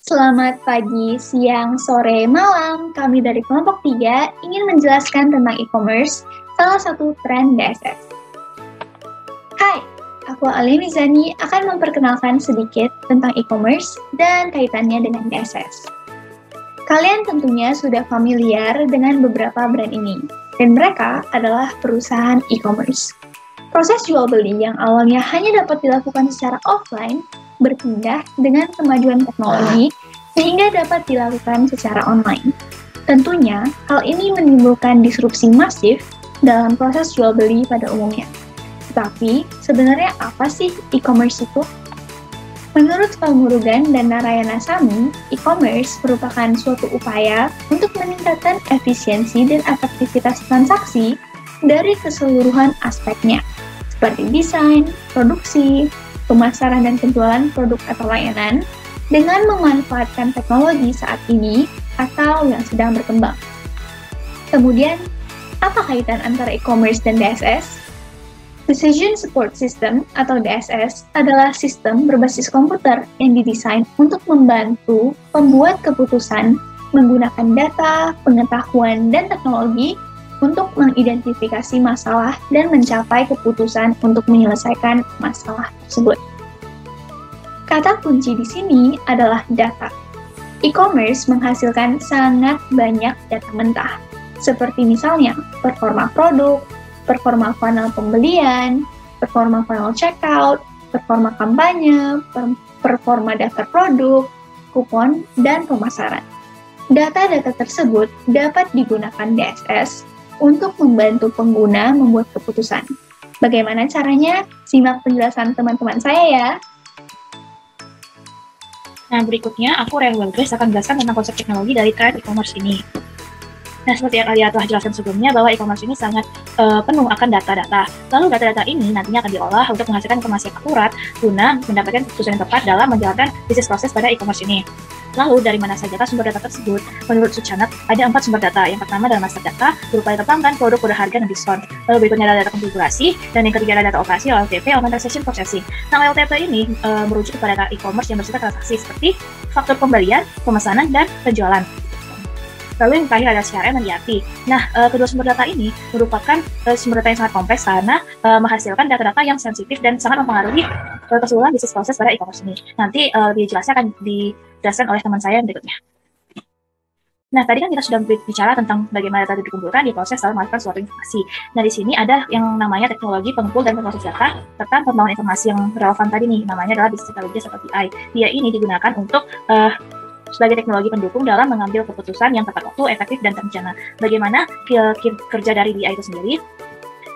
Selamat pagi, siang, sore, malam. Kami dari kelompok 3 ingin menjelaskan tentang e-commerce, salah satu tren DSS. Hai, aku Alia Mizani akan memperkenalkan sedikit tentang e-commerce dan kaitannya dengan DSS. Kalian tentunya sudah familiar dengan beberapa brand ini, dan mereka adalah perusahaan e-commerce. Proses jual beli yang awalnya hanya dapat dilakukan secara offline berpindah dengan kemajuan teknologi sehingga dapat dilakukan secara online. Tentunya, hal ini menimbulkan disrupsi masif dalam proses jual beli pada umumnya. Tetapi, sebenarnya apa sih e-commerce itu? Menurut Palmurugan dan Narayana Sami, e-commerce merupakan suatu upaya untuk meningkatkan efisiensi dan efektivitas transaksi dari keseluruhan aspeknya, seperti desain, produksi, pemasaran dan penjualan produk atau layanan dengan memanfaatkan teknologi saat ini atau yang sedang berkembang. Kemudian, apa kaitan antara e-commerce dan DSS? Decision Support System atau DSS adalah sistem berbasis komputer yang didesain untuk membantu pembuat keputusan menggunakan data, pengetahuan, dan teknologi untuk mengidentifikasi masalah dan mencapai keputusan untuk menyelesaikan masalah tersebut. Kata kunci di sini adalah data. E-commerce menghasilkan sangat banyak data mentah, seperti misalnya performa produk, performa funnel pembelian, performa funnel checkout, performa kampanye, performa daftar produk, kupon, dan pemasaran. Data-data tersebut dapat digunakan DSS untuk membantu pengguna membuat keputusan. Bagaimana caranya? Simak penjelasan teman-teman saya ya. Nah, berikutnya aku Rewel Grace akan menjelaskan tentang konsep teknologi dari tren e-commerce ini. Nah, seperti yang Alia telah jelaskan sebelumnya, bahwa e-commerce ini sangat penuh akan data-data. Lalu data-data ini nantinya akan diolah untuk menghasilkan informasi yang akurat guna mendapatkan keputusan yang tepat dalam menjalankan bisnis proses pada e-commerce ini. Lalu, dari mana saja sumber data tersebut? Menurut Sucanat, ada 4 sumber data. Yang pertama adalah master data, berupa data pelanggan, produk, kode harga, dan diskon. Lalu berikutnya adalah data konfigurasi, dan yang ketiga adalah data operasi, OLTP, Online Transaction Processing. Nah, OLTP ini merujuk kepada data e-commerce yang bersifat transaksi seperti faktur pembelian, pemesanan, dan penjualan. Lalu yang terakhir adalah CRM dan ERP. Nah, kedua sumber data ini merupakan sumber data yang sangat kompleks karena menghasilkan data-data yang sensitif dan sangat mempengaruhi keseluruhan bisnis proses pada e-commerce ini. Nanti lebih jelasnya akan dijelaskan oleh teman saya yang berikutnya. Nah, tadi kan kita sudah bicara tentang bagaimana data dikumpulkan di proses dalam melakukan suatu informasi. Nah, di sini ada yang namanya teknologi pengumpul dan pemroses data serta pembangunan informasi yang relevan tadi nih, namanya adalah business intelligence atau BI. Dia ini digunakan untuk sebagai teknologi pendukung dalam mengambil keputusan yang tepat waktu, efektif, dan terencana. Bagaimana kerja dari BI itu sendiri?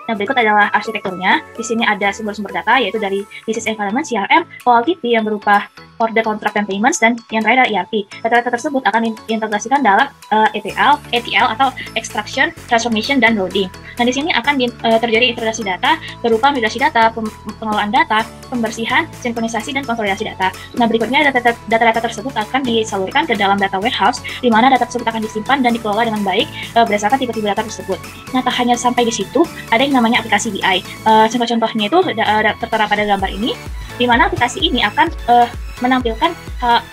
Nah, berikut adalah arsitekturnya. Di sini ada sumber-sumber data, yaitu dari Business Environment, CRM, OLTP yang berupa Order, Contract, dan Payments, dan yang terakhir adalah ERP. Data-data tersebut akan diintegrasikan dalam ETL atau Extraction, Transformation, dan Loading. Nah, di sini akan terjadi integrasi data berupa migrasi data, pengelolaan data, pembersihan, sinkronisasi, dan konsolidasi data. Nah, berikutnya data-data tersebut akan disalurkan ke dalam data warehouse, di mana data tersebut akan disimpan dan dikelola dengan baik berdasarkan tipe-tipe data tersebut. Nah, tak hanya sampai di situ, ada yang namanya aplikasi BI. Contoh-contohnya itu tertera pada gambar ini, di mana aplikasi ini akan menampilkan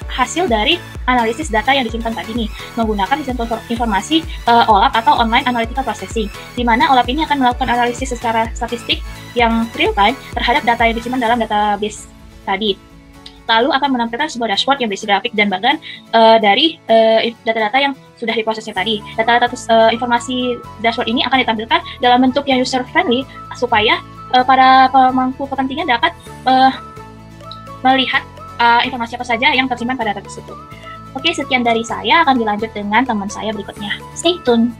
hasil dari analisis data yang disimpan tadi nih, menggunakan sistem informasi OLAP atau Online Analytical Processing, di mana OLAP ini akan melakukan analisis secara statistik yang real time terhadap data yang disimpan dalam database tadi. Lalu akan menampilkan sebuah dashboard yang berisi grafik dan bagan dari data-data yang sudah diprosesnya tadi. Data-data informasi dashboard ini akan ditampilkan dalam bentuk yang user-friendly supaya para pemangku kepentingan dapat melihat informasi apa saja yang tersimpan pada data tersebut. Oke, sekian dari saya, akan dilanjut dengan teman saya berikutnya. Stay tune!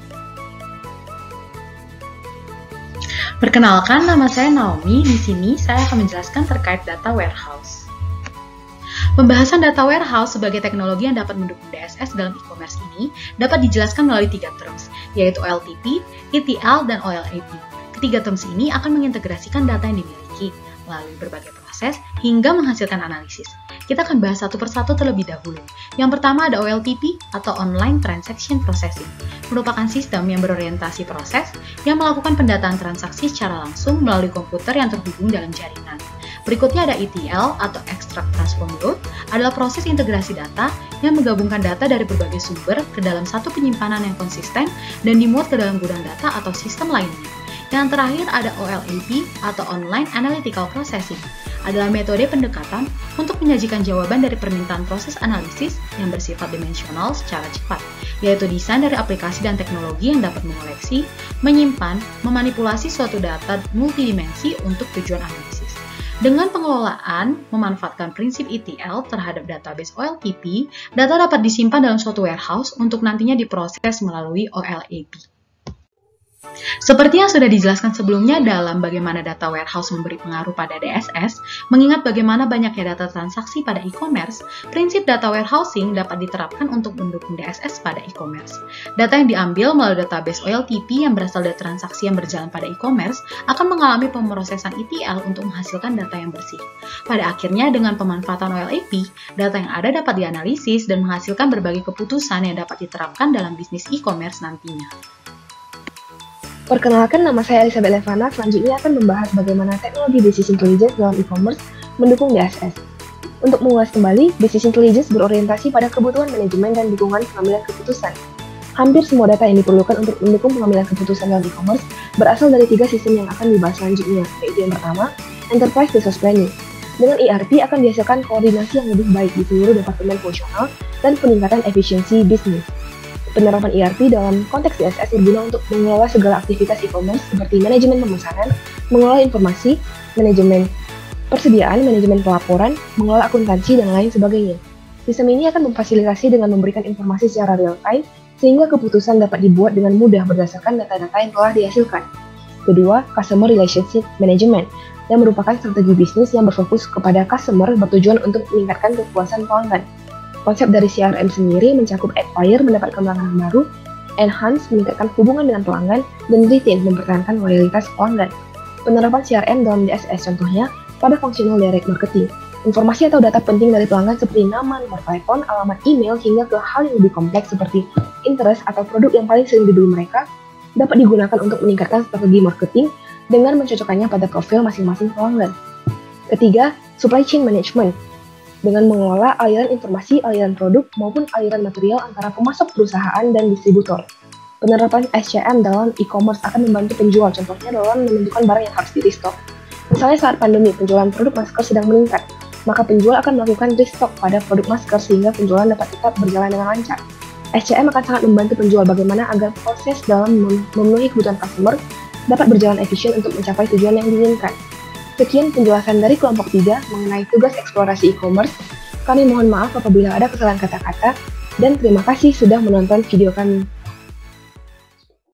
Perkenalkan, nama saya Naomi. Di sini saya akan menjelaskan terkait data warehouse. Pembahasan data warehouse sebagai teknologi yang dapat mendukung DSS dalam e-commerce ini dapat dijelaskan melalui 3 terms, yaitu OLTP, ETL, dan OLAP. Ketiga terms ini akan mengintegrasikan data yang dimiliki melalui berbagai proses hingga menghasilkan analisis. Kita akan bahas satu persatu terlebih dahulu. Yang pertama ada OLTP atau Online Transaction Processing, merupakan sistem yang berorientasi proses yang melakukan pendataan transaksi secara langsung melalui komputer yang terhubung dalam jaringan. Berikutnya ada ETL atau Extract Transform Load, adalah proses integrasi data yang menggabungkan data dari berbagai sumber ke dalam satu penyimpanan yang konsisten dan dimuat ke dalam gudang data atau sistem lainnya. Yang terakhir ada OLAP atau Online Analytical Processing, adalah metode pendekatan untuk menyajikan jawaban dari permintaan proses analisis yang bersifat dimensional secara cepat, yaitu desain dari aplikasi dan teknologi yang dapat mengoleksi, menyimpan, memanipulasi suatu data multidimensi untuk tujuan analisis. Dengan pengelolaan memanfaatkan prinsip ETL terhadap database OLTP, data dapat disimpan dalam suatu warehouse untuk nantinya diproses melalui OLAP. Seperti yang sudah dijelaskan sebelumnya dalam bagaimana data warehouse memberi pengaruh pada DSS, mengingat bagaimana banyaknya data transaksi pada e-commerce, prinsip data warehousing dapat diterapkan untuk mendukung DSS pada e-commerce. Data yang diambil melalui database OLTP yang berasal dari transaksi yang berjalan pada e-commerce akan mengalami pemrosesan ETL untuk menghasilkan data yang bersih. Pada akhirnya, dengan pemanfaatan OLAP, data yang ada dapat dianalisis dan menghasilkan berbagai keputusan yang dapat diterapkan dalam bisnis e-commerce nantinya. Perkenalkan, nama saya Elizabeth Levana. Selanjutnya akan membahas bagaimana teknologi Business Intelligence dalam e-commerce mendukung DSS. Untuk mengulas kembali, Business Intelligence berorientasi pada kebutuhan manajemen dan dukungan pengambilan keputusan. Hampir semua data yang diperlukan untuk mendukung pengambilan keputusan dalam e-commerce berasal dari 3 sistem yang akan dibahas selanjutnya, yaitu yang pertama, Enterprise Resource Planning. Dengan ERP akan dihasilkan koordinasi yang lebih baik di seluruh departemen fungsional dan peningkatan efisiensi bisnis. Penerapan ERP dalam konteks DSS berguna untuk mengelola segala aktivitas e-commerce seperti manajemen pemesanan, mengelola informasi, manajemen persediaan, manajemen pelaporan, mengelola akuntansi, dan lain sebagainya. Sistem ini akan memfasilitasi dengan memberikan informasi secara real-time sehingga keputusan dapat dibuat dengan mudah berdasarkan data-data yang telah dihasilkan. Kedua, Customer Relationship Management, yang merupakan strategi bisnis yang berfokus kepada customer bertujuan untuk meningkatkan kepuasan pelanggan. Konsep dari CRM sendiri mencakup acquire mendapatkan pelanggan baru, enhance meningkatkan hubungan dengan pelanggan, dan retain mempertahankan loyalitas pelanggan. Penerapan CRM dalam DSS contohnya pada fungsional direct marketing. Informasi atau data penting dari pelanggan seperti nama, nomor telepon, alamat email, hingga ke hal yang lebih kompleks seperti interest atau produk yang paling sering dibeli mereka dapat digunakan untuk meningkatkan strategi marketing dengan mencocokkannya pada profil masing-masing pelanggan. Ketiga, Supply Chain Management, dengan mengelola aliran informasi, aliran produk, maupun aliran material antara pemasok perusahaan dan distributor. Penerapan SCM dalam e-commerce akan membantu penjual, contohnya dalam menentukan barang yang harus di-restock. Misalnya saat pandemi, penjualan produk masker sedang meningkat, maka penjual akan melakukan restock pada produk masker sehingga penjualan dapat tetap berjalan dengan lancar. SCM akan sangat membantu penjual bagaimana agar proses dalam memenuhi kebutuhan customer dapat berjalan efisien untuk mencapai tujuan yang diinginkan. Sekian penjelasan dari kelompok 3 mengenai tugas eksplorasi e-commerce. Kami mohon maaf apabila ada kesalahan kata-kata, dan terima kasih sudah menonton video kami.